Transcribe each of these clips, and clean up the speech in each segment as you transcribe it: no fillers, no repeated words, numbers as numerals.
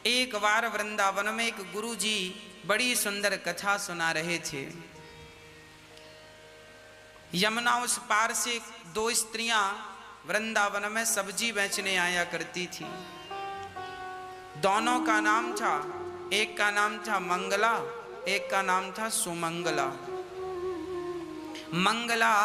एक बार वृंदावन में एक गुरुजी बड़ी सुंदर कथा सुना रहे थे। यमुना उस पार से दो स्त्रियां वृंदावन में सब्जी बेचने आया करती थी। दोनों का नाम था, एक का नाम था मंगला, एक का नाम था सुमंगला। मंगला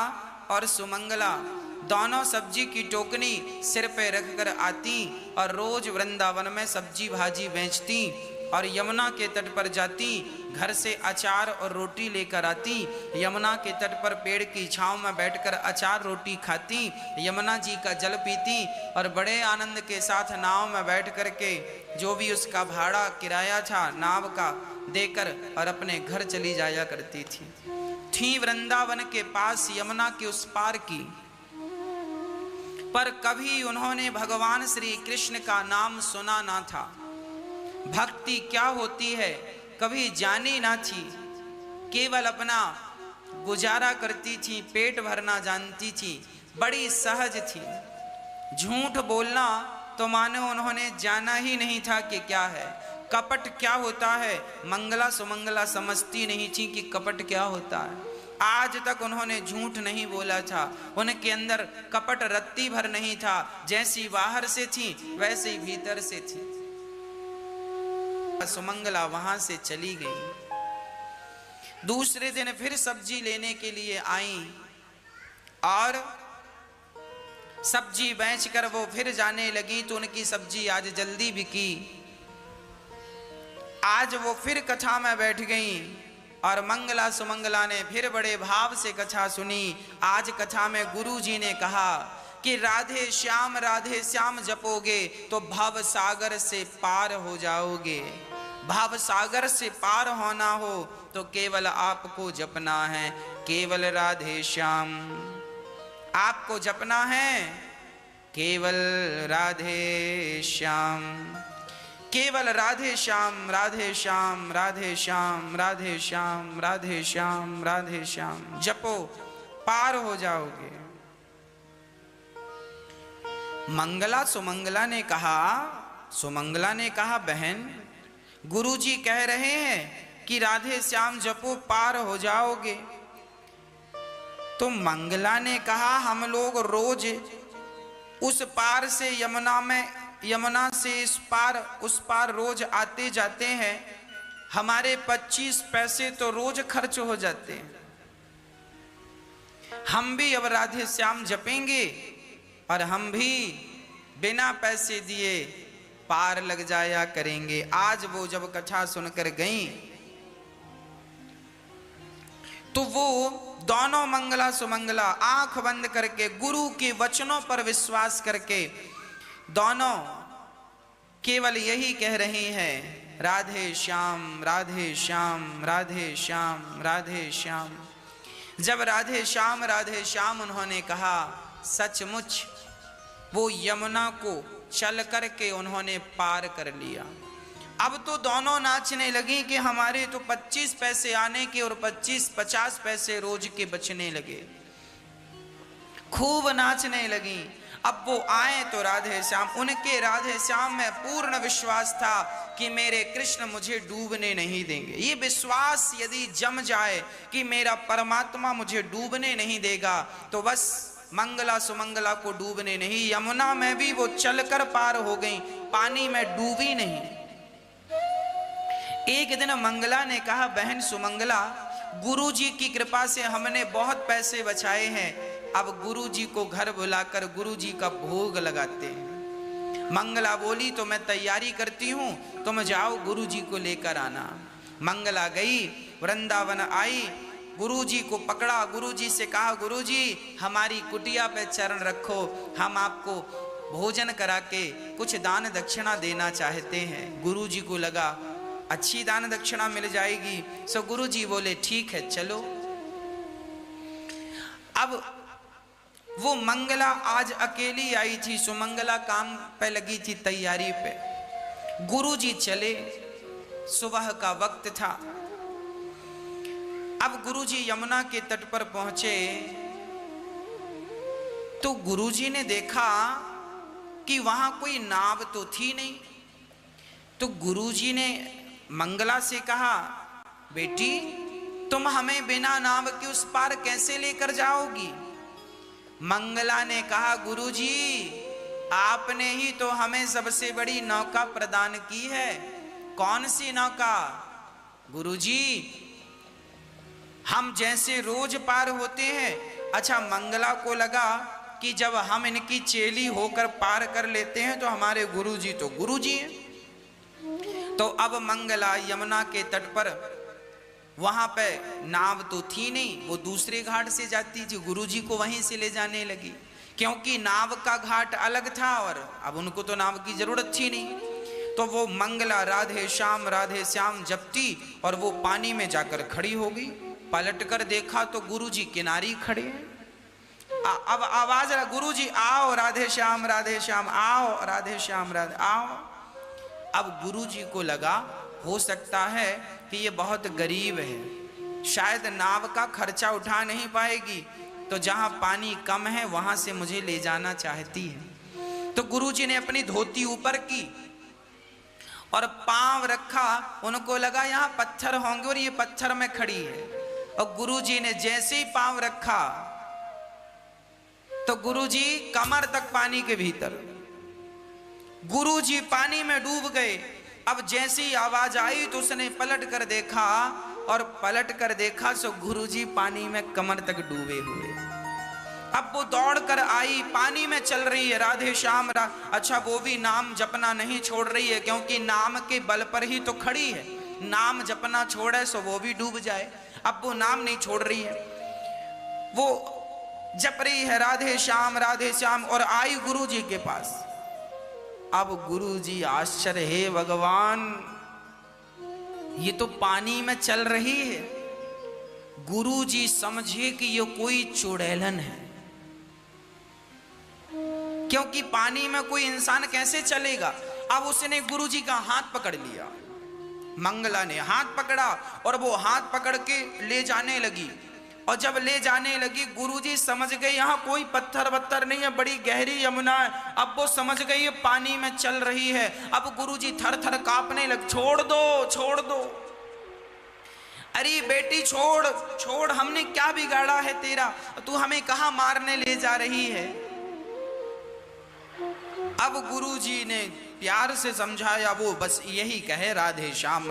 और सुमंगला दोनों सब्जी की टोकनी सिर पे रखकर आती और रोज वृंदावन में सब्जी भाजी बेचती और यमुना के तट पर जाती, घर से अचार और रोटी लेकर आती, यमुना के तट पर पेड़ की छांव में बैठकर अचार रोटी खाती, यमुना जी का जल पीती और बड़े आनंद के साथ नाव में बैठ करके जो भी उसका भाड़ा किराया था नाव का देकर और अपने घर चली जाया करती थी वृंदावन के पास यमुना के उस पार की। पर कभी उन्होंने भगवान श्री कृष्ण का नाम सुना ना था, भक्ति क्या होती है कभी जानी ना थी, केवल अपना गुजारा करती थी, पेट भरना जानती थी, बड़ी सहज थी। झूठ बोलना तो मानो उन्होंने जाना ही नहीं था कि क्या है, कपट क्या होता है मंगला सुमंगला समझती नहीं थी कि कपट क्या होता है। आज तक उन्होंने झूठ नहीं बोला था, उनके अंदर कपट रत्ती भर नहीं था, जैसी बाहर से थी वैसे ही भीतर से थी। सुमंगला वहां से चली गई। दूसरे दिन फिर सब्जी लेने के लिए आई और सब्जी बेचकर वो फिर जाने लगी तो उनकी सब्जी आज जल्दी बिकी। आज वो फिर कथा में बैठ गई और मंगला सुमंगला ने फिर बड़े भाव से कथा सुनी। आज कथा में गुरुजी ने कहा कि राधे श्याम जपोगे तो भव सागर से पार हो जाओगे। भव सागर से पार होना हो तो केवल आपको जपना है, केवल राधे श्याम। आपको जपना है केवल राधे श्याम, केवल राधे श्याम राधे श्याम राधे श्याम राधे श्याम राधे श्याम राधे श्याम जपो, पार हो जाओगे। सुमंगला ने कहा बहन गुरुजी कह रहे हैं कि राधे श्याम जपो पार हो जाओगे। तो मंगला ने कहा हम लोग रोज उस पार से यमुना से इस पार उस पार रोज आते जाते हैं, हमारे 25 पैसे तो रोज खर्च हो जाते हैं। हम भी अब राधे श्याम जपेंगे और हम भी बिना पैसे दिए पार लग जाया करेंगे। आज वो जब कथा सुनकर गईं तो वो दोनों मंगला सुमंगला आंख बंद करके गुरु के वचनों पर विश्वास करके दोनों केवल यही कह रही हैं राधे श्याम राधे श्याम राधे श्याम राधे श्याम। जब राधे श्याम उन्होंने कहा, सचमुच वो यमुना को चल करके उन्होंने पार कर लिया। अब तो दोनों नाचने लगी कि हमारे तो 25 पैसे आने के और 50 पैसे रोज के बचने लगे। खूब नाचने लगी। अब वो आए तो राधे श्याम, उनके राधे श्याम में पूर्ण विश्वास था कि मेरे कृष्ण मुझे डूबने नहीं देंगे। ये विश्वास यदि जम जाए कि मेरा परमात्मा मुझे डूबने नहीं देगा तो बस मंगला सुमंगला को डूबने नहीं, यमुना में भी वो चलकर पार हो गई, पानी में डूबी नहीं। एक दिन मंगला ने कहा बहन सुमंगला गुरुजी की कृपा से हमने बहुत पैसे बचाए हैं, अब गुरुजी को घर बुलाकर गुरुजी का भोग लगाते हैं। मंगला बोली तो मैं तैयारी करती हूँ, तुम जाओ गुरुजी को लेकर आना। मंगला गई, वृंदावन आई, गुरुजी को पकड़ा, गुरुजी से कहा गुरुजी हमारी कुटिया पे चरण रखो, हम आपको भोजन करा के कुछ दान दक्षिणा देना चाहते हैं। गुरुजी को लगा अच्छी दान दक्षिणा मिल जाएगी, सो गुरुजी बोले ठीक है चलो। अब वो मंगला आज अकेली आई थी, सुमंगला काम पे लगी थी तैयारी पे। गुरुजी चले, सुबह का वक्त था। अब गुरुजी यमुना के तट पर पहुंचे तो गुरुजी ने देखा कि वहां कोई नाव तो थी नहीं, तो गुरुजी ने मंगला से कहा, बेटी तुम हमें बिना नाव के उस पार कैसे लेकर जाओगी? मंगला ने कहा, गुरुजी आपने ही तो हमें सबसे बड़ी नौका प्रदान की है। कौन सी नौका? गुरुजी हम जैसे रोज पार होते हैं। अच्छा, मंगला को लगा कि जब हम इनकी चेली होकर पार कर लेते हैं तो हमारे गुरुजी तो गुरुजी हैं। तो अब मंगला यमुना के तट पर, वहां पे नाव तो थी नहीं, वो दूसरे घाट से जाती थी, गुरुजी को वहीं से ले जाने लगी, क्योंकि नाव का घाट अलग था और अब उनको तो नाव की जरूरत थी नहीं। तो वो मंगला राधे श्याम जपती और वो पानी में जाकर खड़ी हो गई। पलट कर देखा तो गुरुजी किनारी खड़े हैं। अब आवाज रहा, गुरुजी आओ राधे श्याम आओ राधे श्याम राधे आओ। अब गुरुजी को लगा हो सकता है कि ये बहुत गरीब है, शायद नाव का खर्चा उठा नहीं पाएगी, तो जहां पानी कम है वहां से मुझे ले जाना चाहती है। तो गुरुजी ने अपनी धोती ऊपर की और पांव रखा, उनको लगा यहां पत्थर होंगे और ये पत्थर में खड़ी है। और गुरुजी ने जैसे ही पांव रखा तो गुरुजी कमर तक पानी के भीतर, गुरुजी पानी में डूब गए। अब जैसी आवाज आई तो उसने पलट कर देखा, और पलट कर देखा तो गुरुजी पानी में कमर तक डूबे हुए। अब वो दौड़ कर आई, पानी में चल रही है राधे श्याम अच्छा, वो भी नाम जपना नहीं छोड़ रही है, क्योंकि नाम के बल पर ही तो खड़ी है। नाम जपना छोड़े सो वो भी डूब जाए। अब वो नाम नहीं छोड़ रही है, वो जप रही है राधे श्याम और आई गुरुजी के पास। अब गुरुजी आश्चर्य, हे भगवान ये तो पानी में चल रही है। गुरुजी समझे कि ये कोई चुड़ैलन है, क्योंकि पानी में कोई इंसान कैसे चलेगा। अब उसने गुरुजी का हाथ पकड़ लिया, मंगला ने हाथ पकड़ा और वो हाथ पकड़ के ले जाने लगी। और जब ले जाने लगी गुरुजी समझ गए यहां कोई पत्थर वत्थर नहीं है, बड़ी गहरी यमुना है। अब वो समझ गई ये पानी में चल रही है। अब गुरुजी थर थर कांपने लग, छोड़ दो। अरे बेटी छोड़, हमने क्या बिगाड़ा है तेरा, तू हमें कहां मारने ले जा रही है। अब गुरुजी ने प्यार से समझाया, वो बस यही कहे राधे श्याम।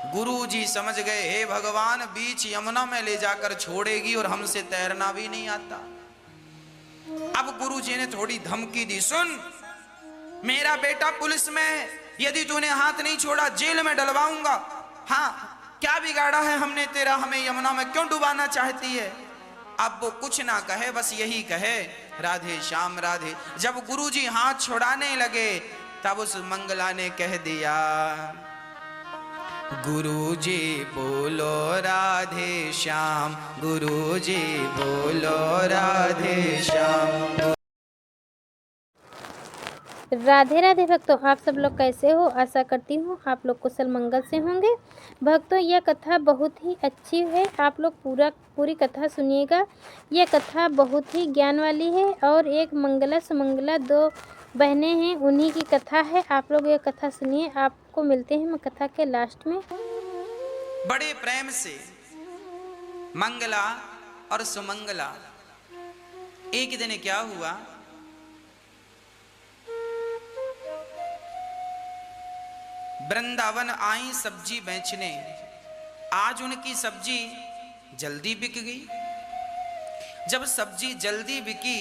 गुरुजी समझ गए, हे भगवान बीच यमुना में ले जाकर छोड़ेगी और हमसे तैरना भी नहीं आता। अब गुरुजी ने थोड़ी धमकी दी, सुन मेरा बेटा पुलिस में है, यदि तूने हाथ नहीं छोड़ा जेल में डलवाऊंगा। हाँ, क्या बिगाड़ा है हमने तेरा, हमें यमुना में क्यों डुबाना चाहती है। अब वो कुछ ना कहे, बस यही कहे राधे श्याम। जब गुरुजी हाथ छुड़ाने लगे तब उस मंगला ने कह दिया, गुरुजी बोलो राधे श्याम, गुरुजी बोलो राधे श्याम। राधे राधे भक्तों, आप सब लोग कैसे हो? आशा करती हूँ आप लोग कुशल मंगल से होंगे। भक्तों, यह कथा बहुत ही अच्छी है, आप लोग पूरी कथा सुनिएगा। यह कथा बहुत ही ज्ञान वाली है और एक मंगला सुमंगला दो बहनें हैं, उन्हीं की कथा है। आप लोग ये कथा सुनिए, आपको मिलते हैं कथा के लास्ट में। बड़े प्रेम से मंगला और सुमंगला, एक दिन क्या हुआ, वृंदावन आई सब्जी बेचने। आज उनकी सब्जी जल्दी बिक गई। जब सब्जी जल्दी बिकी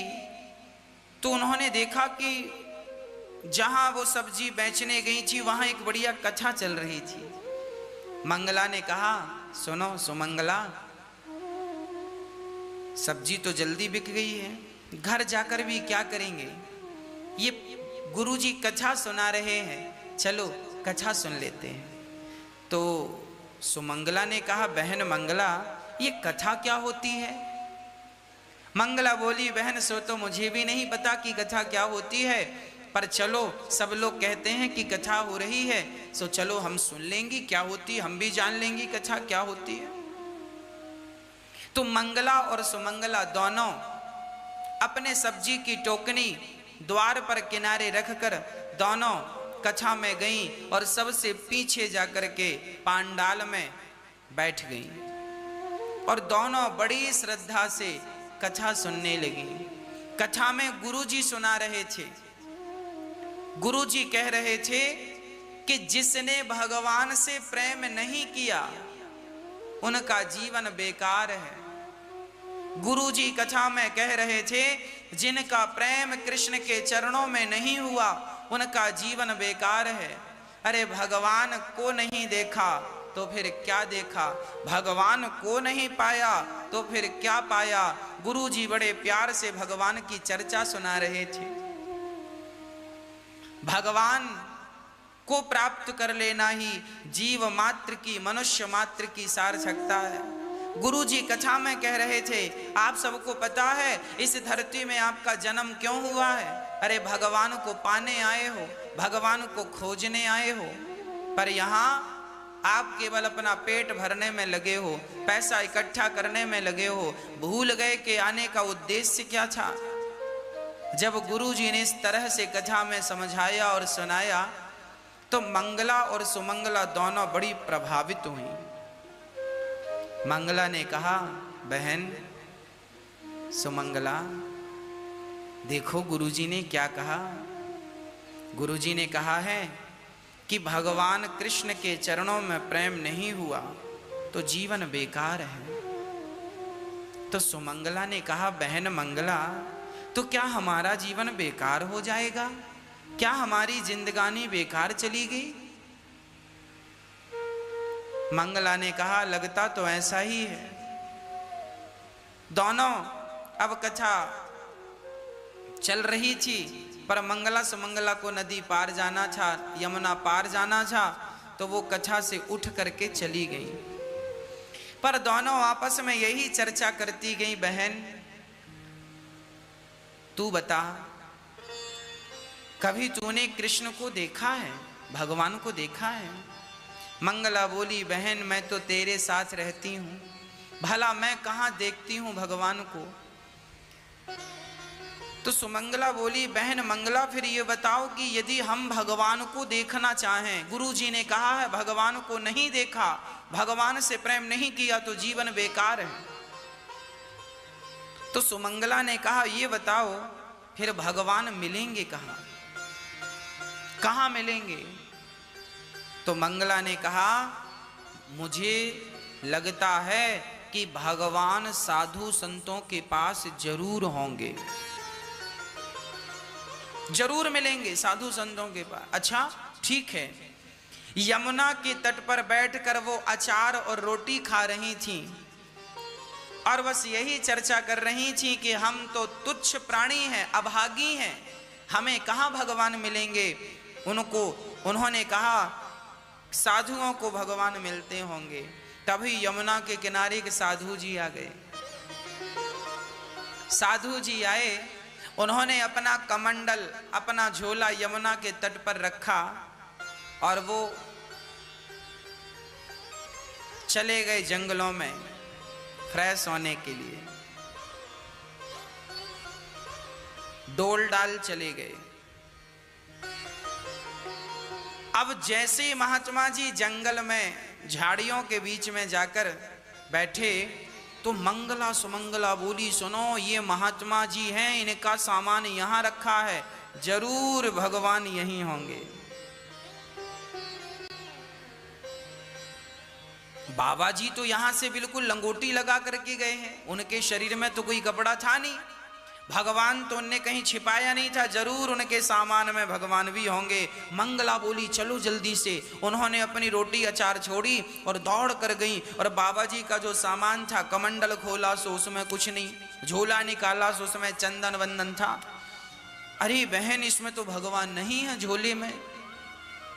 तो उन्होंने देखा कि जहां वो सब्जी बेचने गई थी वहां एक बढ़िया कथा चल रही थी। मंगला ने कहा, सुनो सुमंगला, सब्जी तो जल्दी बिक गई है, घर जाकर भी क्या करेंगे, ये गुरुजी कथा सुना रहे हैं, चलो कथा सुन लेते हैं। तो सुमंगला ने कहा, बहन मंगला ये कथा क्या होती है। मंगला बोली, बहन सो तो मुझे भी नहीं पता कि कथा क्या होती है, पर चलो सब लोग कहते हैं कि कथा हो रही है, सो चलो हम सुन लेंगी क्या होती है, हम भी जान लेंगी कथा क्या होती है। तो मंगला और सुमंगला दोनों अपने सब्जी की टोकनी द्वार पर किनारे रखकर दोनों कक्षा में गईं और सबसे पीछे जाकर के पांडाल में बैठ गईं और दोनों बड़ी श्रद्धा से कथा सुनने लगी। कथा में गुरुजी सुना रहे थे। गुरुजी कह रहे थे कि जिसने भगवान से प्रेम नहीं किया उनका जीवन बेकार है। गुरुजी कथा में कह रहे थे जिनका प्रेम कृष्ण के चरणों में नहीं हुआ उनका जीवन बेकार है। अरे भगवान को नहीं देखा तो फिर क्या देखा, भगवान को नहीं पाया तो फिर क्या पाया। गुरुजी बड़े प्यार से भगवान की चर्चा सुना रहे थे। भगवान को प्राप्त कर लेना ही जीव मात्र की, मनुष्य मात्र की सार्थकता है। गुरुजी कथा में कह रहे थे आप सबको पता है इस धरती में आपका जन्म क्यों हुआ है। अरे भगवान को पाने आए हो, भगवान को खोजने आए हो, पर यहाँ आप केवल अपना पेट भरने में लगे हो, पैसा इकट्ठा करने में लगे हो, भूल गए कि आने का उद्देश्य क्या था। जब गुरुजी ने इस तरह से कथा में समझाया और सुनाया तो मंगला और सुमंगला दोनों बड़ी प्रभावित हुई। मंगला ने कहा बहन सुमंगला देखो गुरुजी ने क्या कहा। गुरुजी ने कहा है कि भगवान कृष्ण के चरणों में प्रेम नहीं हुआ तो जीवन बेकार है। तो सुमंगला ने कहा बहन मंगला तो क्या हमारा जीवन बेकार हो जाएगा, क्या हमारी जिंदगानी बेकार चली गई। मंगला ने कहा लगता तो ऐसा ही है। दोनों अब कथा चल रही थी पर मंगला सुमंगला को नदी पार जाना था, यमुना पार जाना था, तो वो कथा से उठ करके चली गई। पर दोनों आपस में यही चर्चा करती गई बहन तू बता कभी तूने कृष्ण को देखा है, भगवान को देखा है। मंगला बोली बहन मैं तो तेरे साथ रहती हूं, भला मैं कहां देखती हूं भगवान को। तो सुमंगला बोली बहन मंगला फिर ये बताओ कि यदि हम भगवान को देखना चाहें, गुरुजी ने कहा है भगवान को नहीं देखा, भगवान से प्रेम नहीं किया तो जीवन बेकार है। तो सुमंगला ने कहा ये बताओ फिर भगवान मिलेंगे कहां, कहां मिलेंगे। तो मंगला ने कहा मुझे लगता है कि भगवान साधु संतों के पास जरूर होंगे, जरूर मिलेंगे साधु संतों के पास। अच्छा ठीक है। यमुना के तट पर बैठकर वो अचार और रोटी खा रही थीं और बस यही चर्चा कर रही थी कि हम तो तुच्छ प्राणी हैं, अभागी हैं, हमें कहाँ भगवान मिलेंगे। उन्होंने कहा साधुओं को भगवान मिलते होंगे। तभी यमुना के किनारे के साधु जी आ गए। साधु जी आए, उन्होंने अपना कमंडल, अपना झोला यमुना के तट पर रखा और वो चले गए जंगलों में फ्रेश होने के लिए। डोल डाल चले गए। अब जैसे महात्मा जी जंगल में झाड़ियों के बीच में जाकर बैठे तो मंगला सुमंगला बोली सुनो ये महात्मा जी हैं, इनका सामान यहां रखा है, जरूर भगवान यहीं होंगे। बाबा जी तो यहां से बिल्कुल लंगोटी लगा करके गए हैं, उनके शरीर में तो कोई कपड़ा था नहीं, भगवान तो उनने कहीं छिपाया नहीं था, जरूर उनके सामान में भगवान भी होंगे। मंगला बोली चलो जल्दी से। उन्होंने अपनी रोटी अचार छोड़ी और दौड़ कर गई और बाबा जी का जो सामान था, कमंडल खोला सो उसमें कुछ नहीं, झोला निकाला सो उसमें चंदन वंदन था। अरे बहन इसमें तो भगवान नहीं है झोले में,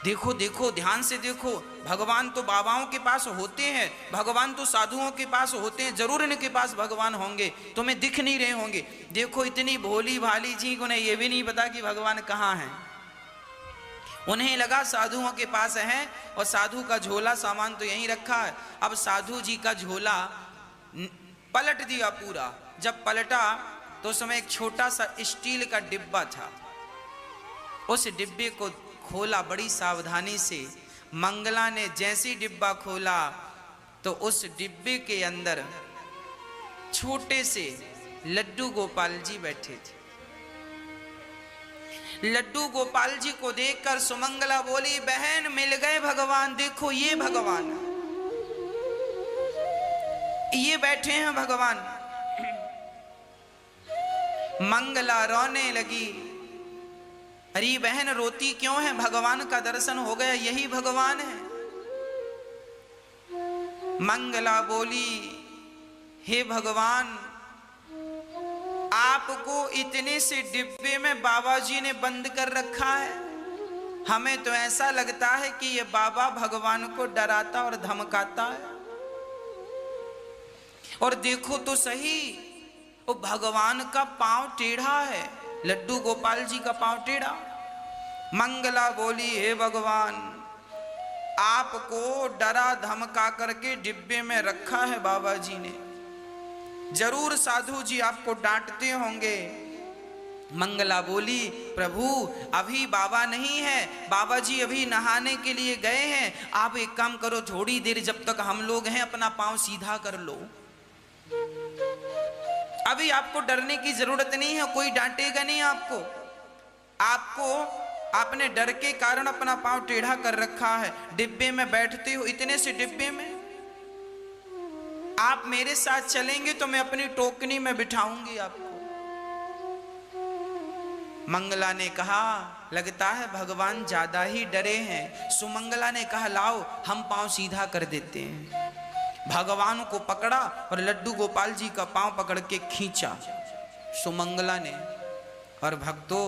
देखो देखो ध्यान से देखो, भगवान तो बाबाओं के पास होते हैं, भगवान तो साधुओं के पास होते हैं, जरूर इनके पास भगवान होंगे, तुम्हें दिख नहीं रहे होंगे। देखो इतनी भोली भाली जी उन्हें ये भी नहीं पता कि भगवान कहाँ हैं। उन्हें लगा साधुओं के पास है और साधु का झोला सामान तो यहीं रखा है। अब साधु जी का झोला पलट दिया पूरा। जब पलटा तो उसमें एक छोटा सा स्टील का डिब्बा था, उस डिब्बे को खोला बड़ी सावधानी से। मंगला ने जैसी डिब्बा खोला तो उस डिब्बे के अंदर छोटे से लड्डू गोपाल जी बैठे थे। लड्डू गोपाल जी को देखकर सुमंगला बोली, बहन मिल गए भगवान, देखो ये भगवान, ये बैठे हैं भगवान। मंगला रोने लगी, अरे बहन रोती क्यों है, भगवान का दर्शन हो गया, यही भगवान है। मंगला बोली, हे भगवान, आपको इतने से डिब्बे में बाबा जी ने बंद कर रखा है, हमें तो ऐसा लगता है कि ये बाबा भगवान को डराता और धमकाता है। और देखो तो सही, वो भगवान का पांव टेढ़ा है, लड्डू गोपाल जी का पांव टेढ़ा। मंगला बोली, हे भगवान, आपको डरा धमका करके डिब्बे में रखा है बाबा जी ने, जरूर साधु जी आपको डांटते होंगे। मंगला बोली, प्रभु अभी बाबा नहीं है, बाबा जी अभी नहाने के लिए गए हैं, आप एक काम करो, थोड़ी देर जब तक हम लोग हैं अपना पांव सीधा कर लो, अभी आपको डरने की जरूरत नहीं है, कोई डांटेगा नहीं आपको। आपने डर के कारण अपना पांव टेढ़ा कर रखा है, डिब्बे में बैठते हो, इतने से डिब्बे में आप मेरे साथ चलेंगे तो मैं अपनी टोकनी में बिठाऊंगी आपको। मंगला ने कहा, लगता है भगवान ज्यादा ही डरे हैं। सुमंगला ने कहा, लाओ हम पांव सीधा कर देते हैं। भगवान को पकड़ा और लड्डू गोपाल जी का पांव पकड़ के खींचा सुमंगला ने। और भक्तों,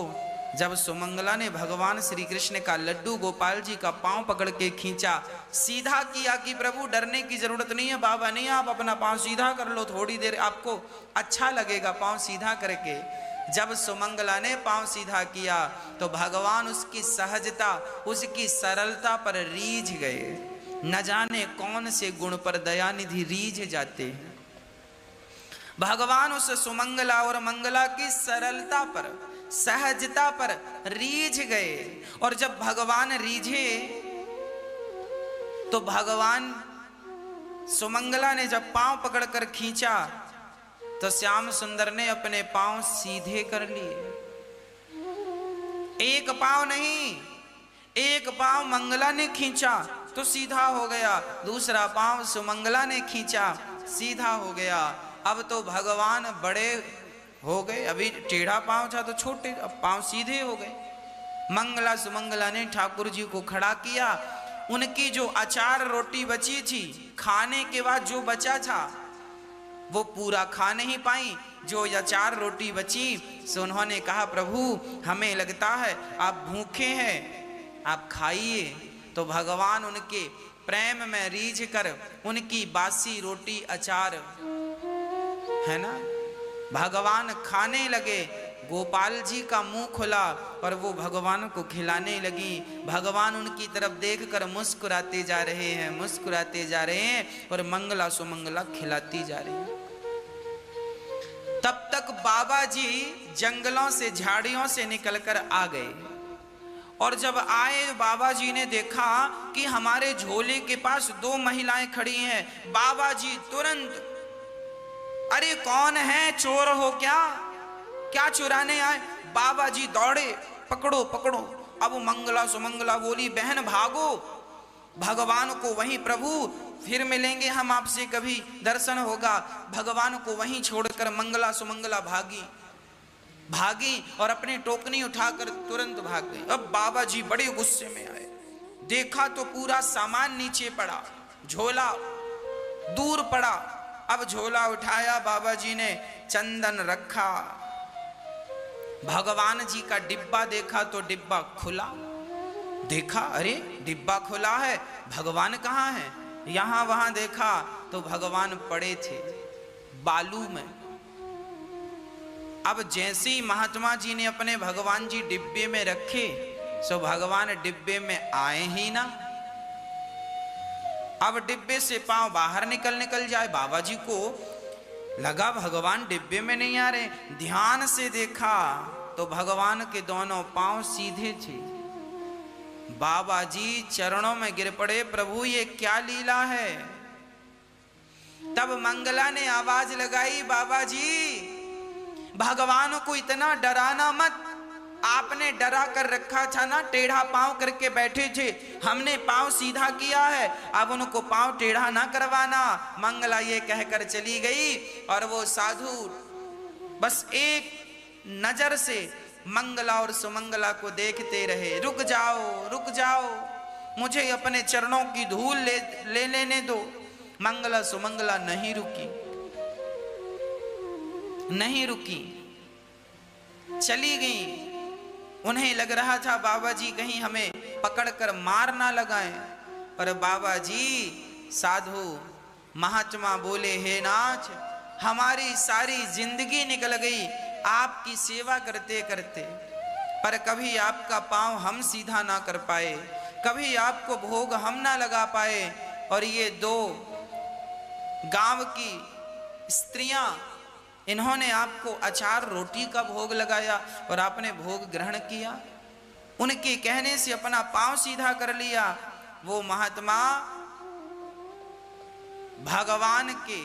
जब सुमंगला ने भगवान श्री कृष्ण का लड्डू गोपाल जी का पांव पकड़ के खींचा, सीधा किया कि प्रभु डरने की जरूरत नहीं है, बाबा नहीं, आप अपना पांव सीधा कर लो, थोड़ी देर आपको अच्छा लगेगा पांव सीधा करके। जब सुमंगला ने पांव सीधा किया तो भगवान उसकी सहजता, उसकी सरलता पर रीझ गए। न जाने कौन से गुण पर दयानिधि रीझ जाते हैं। भगवान उस सुमंगला और मंगला की सरलता पर, सहजता पर रीझ गए। और जब भगवान रीझे तो भगवान सुमंगला ने जब पांव पकड़कर खींचा तो श्याम सुंदर ने अपने पांव सीधे कर लिए। एक पांव नहीं, एक पांव मंगला ने खींचा तो सीधा हो गया, दूसरा पांव सुमंगला ने खींचा, सीधा हो गया। अब तो भगवान बड़े हो गए, अभी टेढ़ा पांव था तो छोटे, अब पांव सीधे हो गए। मंगला सुमंगला ने ठाकुर जी को खड़ा किया। उनकी जो अचार रोटी बची थी, खाने के बाद जो बचा था वो पूरा खा नहीं पाई। जो अचार रोटी बची सो उन्होंने कहा, प्रभु हमें लगता है आप भूखे हैं, आप खाइए। तो भगवान उनके प्रेम में रीझ कर उनकी बासी रोटी अचार है ना, भगवान खाने लगे। गोपाल जी का मुंह खुला और वो भगवान को खिलाने लगी। भगवान उनकी तरफ देखकर मुस्कुराते जा रहे हैं, मुस्कुराते जा रहे हैं और मंगला सुमंगला खिलाती जा रही है। तब तक बाबा जी जंगलों से, झाड़ियों से निकलकर आ गए। और जब आए बाबा जी ने देखा कि हमारे झोले के पास दो महिलाएं खड़ी हैं। बाबा जी तुरंत, अरे कौन है, चोर हो क्या, क्या चुराने आए? बाबा जी दौड़े, पकड़ो पकड़ो। अब मंगला सुमंगला बोली, बहन भागो, भगवान को वहीं, प्रभु फिर मिलेंगे हम आपसे, कभी दर्शन होगा। भगवान को वहीं छोड़कर मंगला सुमंगला भागी और अपनी टोकनी उठाकर तुरंत भाग गई। अब बाबा जी बड़े गुस्से में आए, देखा तो पूरा सामान नीचे पड़ा, झोला दूर पड़ा। अब झोला उठाया, बाबा जी ने चंदन रखा, भगवान जी का डिब्बा देखा तो डिब्बा खुला। देखा, अरे डिब्बा खुला है, भगवान कहाँ है? यहां वहां देखा तो भगवान पड़े थे बालू में। अब जैसे ही महात्मा जी ने अपने भगवान जी डिब्बे में रखे, सो भगवान डिब्बे में आए ही ना। अब डिब्बे से पांव बाहर निकल जाए। बाबा जी को लगा भगवान डिब्बे में नहीं आ रहे। ध्यान से देखा तो भगवान के दोनों पांव सीधे थे। बाबा जी चरणों में गिर पड़े, प्रभु ये क्या लीला है। तब मंगला ने आवाज लगाई, बाबा जी भगवान को इतना डराना मत, आपने डरा कर रखा था ना, टेढ़ा पांव करके बैठे थे, हमने पांव सीधा किया है, अब उनको पांव टेढ़ा ना करवाना। मंगला ये कहकर चली गई और वो साधु बस एक नजर से मंगला और सुमंगला को देखते रहे। रुक जाओ रुक जाओ, मुझे अपने चरणों की धूल ले लेने दो। मंगला सुमंगला नहीं रुकी, नहीं रुकी, चली गई। उन्हें लग रहा था बाबा जी कहीं हमें पकड़कर मार ना लगाएं, पर बाबा जी साधु महात्मा बोले, हे नाथ हमारी सारी जिंदगी निकल गई आपकी सेवा करते करते, पर कभी आपका पांव हम सीधा ना कर पाए, कभी आपको भोग हम ना लगा पाए। और ये दो गांव की स्त्रियां, इन्होंने आपको अचार रोटी का भोग लगाया और आपने भोग ग्रहण किया, उनके कहने से अपना पांव सीधा कर लिया। वो महात्मा भगवान के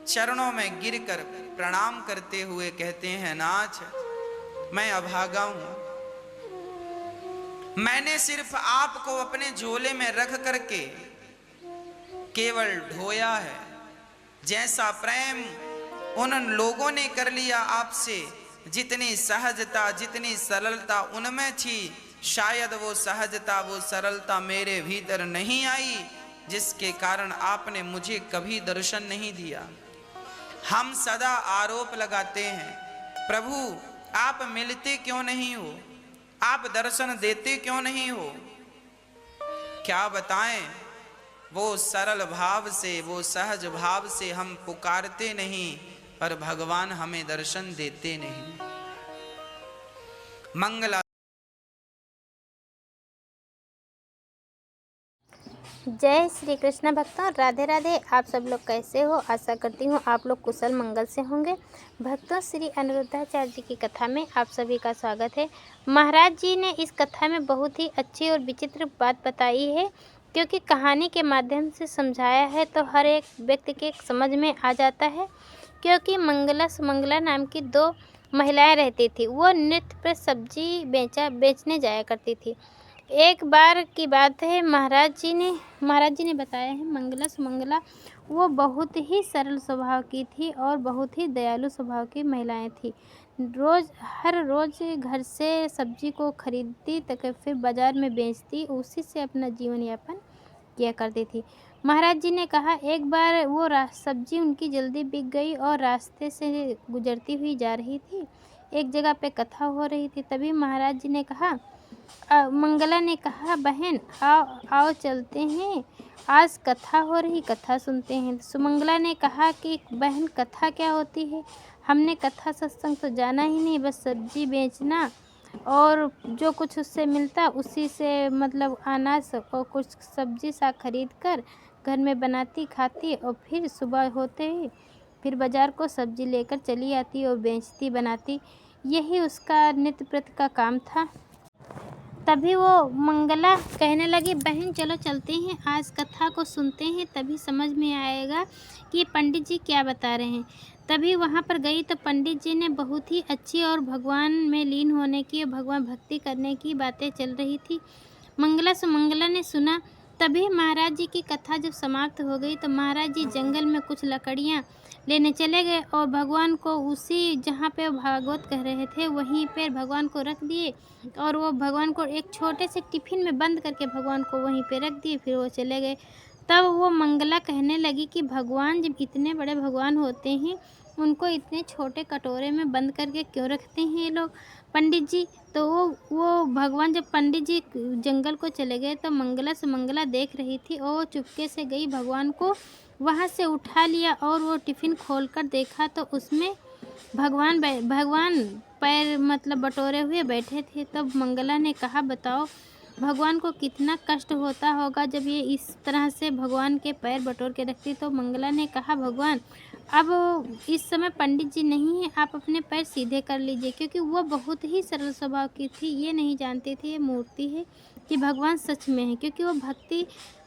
चरणों में गिरकर प्रणाम करते हुए कहते हैं, नाथ मैं अभागा हूं, मैंने सिर्फ आपको अपने झोले में रख करके केवल ढोया है। जैसा प्रेम उन लोगों ने कर लिया आपसे, जितनी सहजता जितनी सरलता उनमें थी, शायद वो सहजता वो सरलता मेरे भीतर नहीं आई, जिसके कारण आपने मुझे कभी दर्शन नहीं दिया। हम सदा आरोप लगाते हैं, प्रभु आप मिलते क्यों नहीं हो, आप दर्शन देते क्यों नहीं हो। क्या बताएं, वो सरल भाव से वो सहज भाव से हम पुकारते नहीं, पर भगवान हमें दर्शन देते नहीं। मंगला जय श्री कृष्ण भक्तों, राधे राधे। आप सब लोग कैसे हो? आशा करती हूँ आप लोग कुशल मंगल से होंगे। भक्तों, श्री अनिरुद्धाचार्य जी की कथा में आप सभी का स्वागत है। महाराज जी ने इस कथा में बहुत ही अच्छी और विचित्र बात बताई है, क्योंकि कहानी के माध्यम से समझाया है तो हर एक व्यक्ति के समझ में आ जाता है। क्योंकि मंगला सुमंगला नाम की दो महिलाएं रहती थी, वो नृत्य पर सब्जी बेचने जाया करती थी। एक बार की बात है, महाराज जी ने बताया है, मंगला सुमंगला वो बहुत ही सरल स्वभाव की थी और बहुत ही दयालु स्वभाव की महिलाएं थी। हर रोज़ घर से सब्जी को खरीदती तक फिर बाज़ार में बेचती, उसी से अपना जीवन यापन किया करती थी। महाराज जी ने कहा, एक बार वो सब्जी उनकी जल्दी बिक गई और रास्ते से गुजरती हुई जा रही थी। एक जगह पे कथा हो रही थी, तभी महाराज जी ने कहा, मंगला ने कहा, बहन आओ चलते हैं, आज कथा हो रही, कथा सुनते हैं। सुमंगला ने कहा कि बहन कथा क्या होती है, हमने कथा सत्संग तो जाना ही नहीं, बस सब्जी बेचना और जो कुछ उससे मिलता उसी से मतलब अनाज और कुछ सब्जी साग खरीद कर घर में बनाती खाती और फिर सुबह होते ही फिर बाज़ार को सब्जी लेकर चली आती और बेचती बनाती, यही उसका नित्य प्रति का काम था। तभी वो मंगला कहने लगी, बहन चलो चलते हैं, आज कथा को सुनते हैं, तभी समझ में आएगा कि पंडित जी क्या बता रहे हैं। तभी वहाँ पर गई तो पंडित जी ने बहुत ही अच्छी और भगवान में लीन होने की और भगवान भक्ति करने की बातें चल रही थी। मंगला सुमंगला ने सुना। तभी महाराज जी की कथा जब समाप्त हो गई तो महाराज जी जंगल में कुछ लकड़ियाँ लेने चले गए और भगवान को उसी जहाँ पे भागवत कह रहे थे वहीं पर भगवान को रख दिए और वो भगवान को एक छोटे से टिफ़िन में बंद करके भगवान को वहीं पे रख दिए, फिर वो चले गए। तब वो मंगला कहने लगी कि भगवान जब इतने बड़े भगवान होते हैं, उनको इतने छोटे कटोरे में बंद करके क्यों रखते हैं ये लोग पंडित जी। तो वो भगवान जब पंडित जी जंगल को चले गए तो मंगला सुमंगला देख रही थी और वो चुपके से गई, भगवान को वहाँ से उठा लिया और वो टिफ़िन खोलकर देखा तो उसमें भगवान पैर मतलब बटोरे हुए बैठे थे। तब मंगला ने कहा, बताओ भगवान को कितना कष्ट होता होगा जब ये इस तरह से भगवान के पैर बटोर के रखती। तो मंगला ने कहा, भगवान अब इस समय पंडित जी नहीं है, आप अपने पैर सीधे कर लीजिए, क्योंकि वो बहुत ही सरल स्वभाव की थी, ये नहीं जानती थी ये मूर्ति है कि भगवान सच में है, क्योंकि वो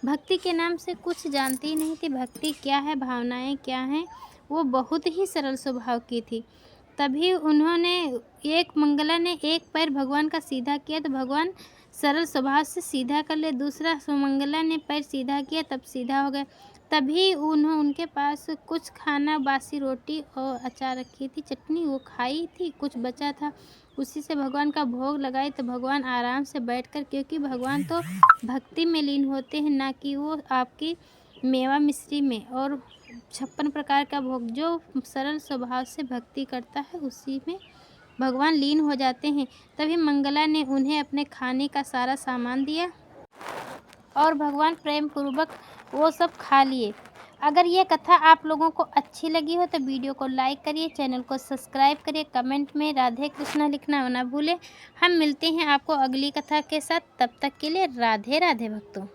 भक्ति के नाम से कुछ जानती ही नहीं थी। भक्ति क्या है, भावनाएं क्या हैं, वो बहुत ही सरल स्वभाव की थी। तभी उन्होंने मंगला ने एक पैर भगवान का सीधा किया तो भगवान सरल स्वभाव से सीधा कर ले, दूसरा सुमंगला ने पैर सीधा किया तब सीधा हो गया। तभी उनके पास कुछ खाना, बासी रोटी और अचार रखी थी, चटनी वो खाई थी, कुछ बचा था उसी से भगवान का भोग लगाई। तो भगवान आराम से बैठकर, क्योंकि भगवान तो भक्ति में लीन होते हैं, ना कि वो आपकी मेवा मिश्री में। और 56 प्रकार का भोग जो सरल स्वभाव से भक्ति करता है उसी में भगवान लीन हो जाते हैं। तभी मंगला ने उन्हें अपने खाने का सारा सामान दिया और भगवान प्रेम पूर्वक वो सब खा लिए। अगर ये कथा आप लोगों को अच्छी लगी हो तो वीडियो को लाइक करिए, चैनल को सब्सक्राइब करिए, कमेंट में राधे कृष्णा लिखना ना भूलें। हम मिलते हैं आपको अगली कथा के साथ, तब तक के लिए राधे राधे भक्तों।